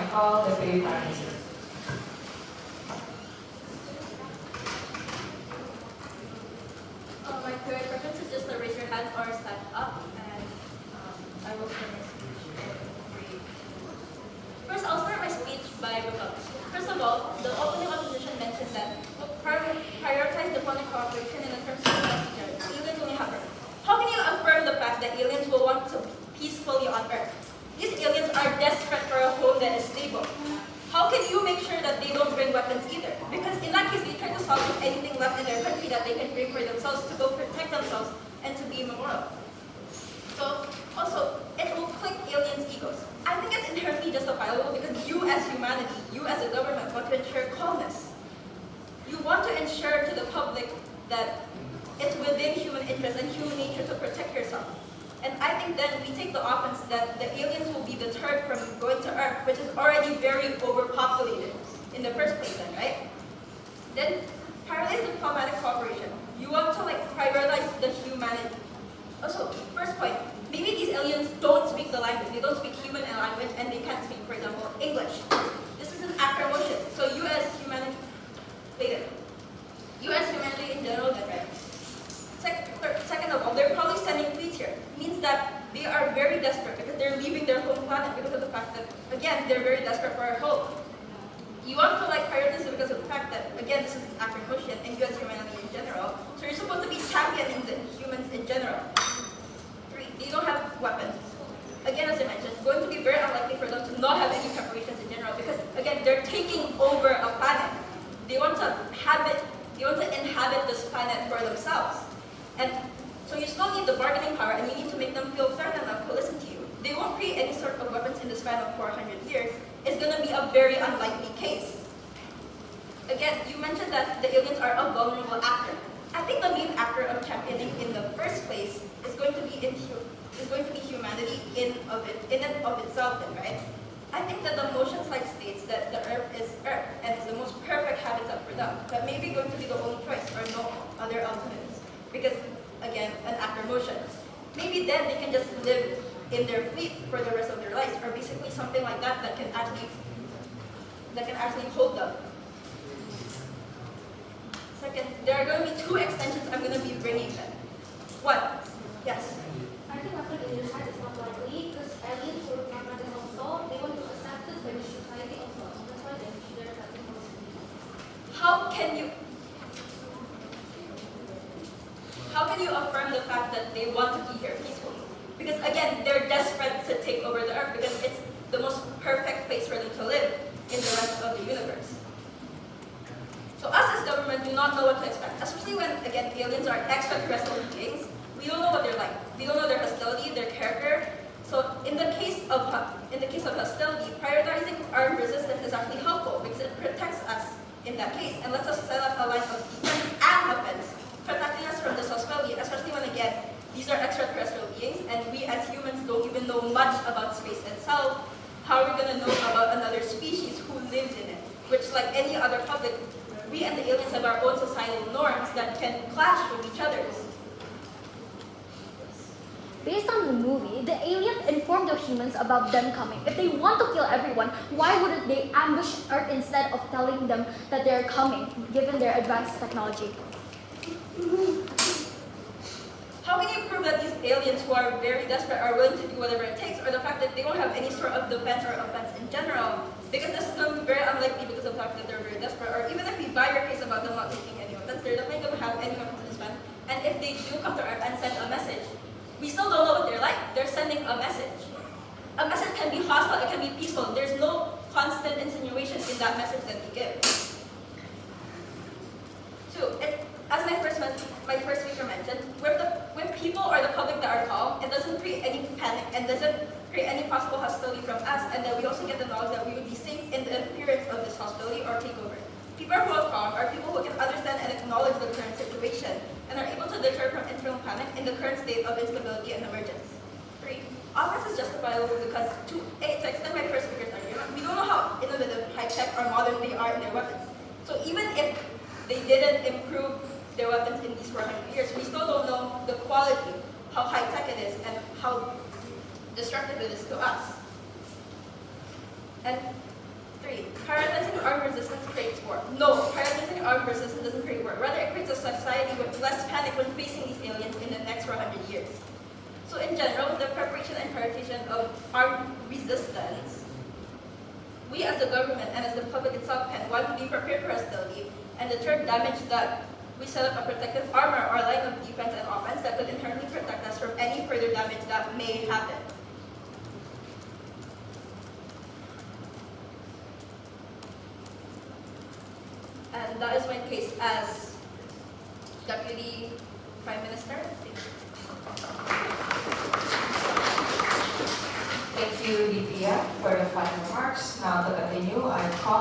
I call the favorite answer. My third preference is just to raise your hand or stand up, and I will start my speech in 3. First, I'll start my speech by rebuttal. First of all, the opening opposition mentioned that we'll prioritize diplomatic cooperation in the terms of aliens only have Earth. How can you affirm the fact that aliens will want to peacefully on Earth? These aliens are desperate for a home that is stable. How can you make sure that they don't bring weapons either? Because in that case, they try to solve anything left in their country that they can bring for themselves to go protect themselves and to be immoral. So, also, it will click aliens' egos. I think it's inherently justifiable because you as humanity, you as a government want to ensure calmness. You want to ensure to the public that it's within human interest and human nature to protect yourself. And I think then we take the offense that the aliens will be deterred from going to Earth, which is already very overpopulated in the first place then, right? Then, prioritize diplomatic cooperation. You want to prioritize the humanity. Also, first point, maybe these aliens don't speak the language. They don't speak human language and they can't speak, for example, English. This is an actor motion. So you as humanity, you as humanity in general then, right? Second of all, they're probably sending fleets here. It means that they are very desperate because they're leaving their home planet because of the fact that, again, they're very desperate for a home. You want to prioritize it because of the fact that, again, this is an active motion and you as humanity in general. So you're supposed to be championing the humans in general. 3, they don't have weapons. Again, as I mentioned, it's going to be very unlikely for them to not have any preparations in general because, again, they're taking over a planet. They want to inhabit this planet for themselves. And so you still need the bargaining power and you need to make them feel certain enough to listen to you. They won't create any sort of weapons in the span of 400 years. It's going to be a very unlikely case. Again, you mentioned that the aliens are a vulnerable actor. I think the main actor of championing in the first place is going to be humanity in and of itself then, right? I think that the motion slide states that the Earth is Earth and is the most perfect habitat for them. That may be going to be the only choice or no other alternatives. Because, again, an actor motion. Maybe then they can just live in their fleet for the rest of their lives, or basically something like that that can actually hold them. Second, there are going to be 2 extensions I'm going to be bringing then. 1, yes. I think weapon in your side is not likely because aliens will pragmatic also. They want to accept it by the society also. That's why they're attacking us. How can you affirm the fact that they want to be here peacefully? Because again, they're desperate to take over the Earth because it's the most perfect place for them to live in the rest of the universe. So us as government do not know what to expect, especially when, again, aliens are extraterrestrial beings. We don't know what they're like. We don't know their hostility, their character. So in the case of hostility, prioritizing armed resistance is actually helpful because it protects us in that case and lets us set up a line of defense and offense, protecting us from this hostility, especially when, again, these are extraterrestrial beings and we as humans don't even know much about space itself. How are we going to know about another species who lives in it? Which, like any other public, we and the aliens have our own societal norms that can clash with each other's. Based on the movie, the aliens inform the humans about them coming. If they want to kill everyone, why wouldn't they ambush Earth instead of telling them that they're coming, given their advanced technology? How can you prove that these aliens who are very desperate are willing to do whatever it takes, or the fact that they don't have any sort of defense or offense in general? Because this is going to be very unlikely because of the fact that they're very desperate, or even if we buy your case about them not taking any weapons, they're definitely going to have any weapons in this span. And if they do come to Earth and send a message, we still don't know what they're like. They're sending a message. A message can be hostile, it can be peaceful. There's no constant insinuation in that message that we give. 2, as my first speaker mentioned, with people or the public that are calm, it doesn't create any panic and doesn't create any possible hostility from us, and that we also get the knowledge that we would be safe in the appearance of this hostility or takeover. People who are calm are people who can understand and acknowledge the current situation and are able to deter from internal panic in the current state of instability and emergence. 3, offense is justifiable because to extend my first speaker's argument, we don't know how innovative, high-tech, or modern they are in their weapons. So even if they didn't improve their weapons in these 400 years, we still don't know the quality, how high-tech it is, and how destructive it is to us. And 3. Prioritizing armed resistance creates war. No, prioritizing armed resistance doesn't create war. Rather, it creates a society with less panic when facing these aliens in the next 400 years. So in general, the preparation and prioritization of armed resistance, we as the government and as the public itself can, one, be prepared for hostility, and deter damage that we set up a protective armor or line of defense and offense that could inherently protect us from any further damage that may happen. And that is my case as Deputy Prime Minister. Thank you, DPM, for the final remarks. Now to continue, I call